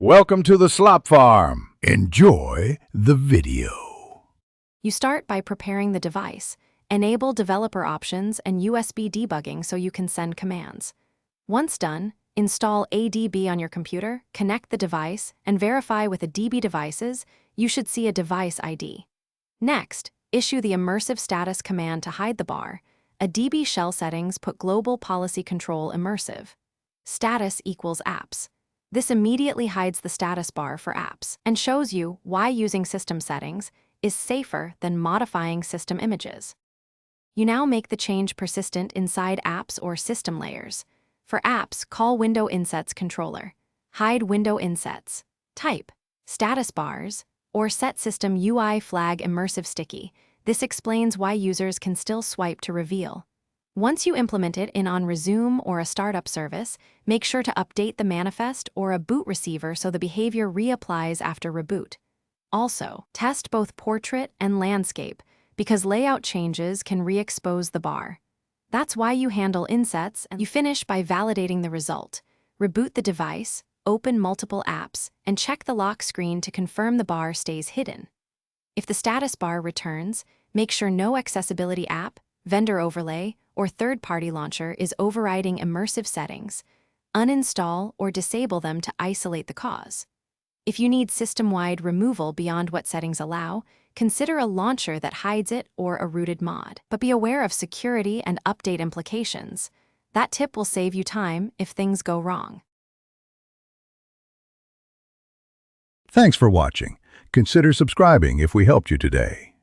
Welcome to the Slop Farm. Enjoy the video. You start by preparing the device. Enable developer options and USB debugging so you can send commands. Once done, install ADB on your computer, connect the device, and verify with a DB devices, you should see a device ID. Next, issue the immersive status command to hide the bar. A DB shell settings put global policy control immersive. Status equals apps. This immediately hides the status bar for apps and shows you why using system settings is safer than modifying system images. You now make the change persistent inside apps or system layers. For apps, call Window Insets controller. Hide Window Insets. Type status bars or set system UI flag immersive sticky. This explains why users can still swipe to reveal. Once you implement it on Resume or a startup service, make sure to update the manifest or a boot receiver so the behavior reapplies after reboot. Also, test both portrait and landscape because layout changes can re-expose the bar. That's why you handle insets and you finish by validating the result. Reboot the device, open multiple apps, and check the lock screen to confirm the bar stays hidden. If the status bar returns, make sure no accessibility app, vendor overlay, or third-party launcher is overriding immersive settings. Uninstall or disable them to isolate the cause. If you need system-wide removal beyond what settings allow, consider a launcher that hides it or a rooted mod. But be aware of security and update implications. That tip will save you time if things go wrong. Thanks for watching. Consider subscribing if we helped you today.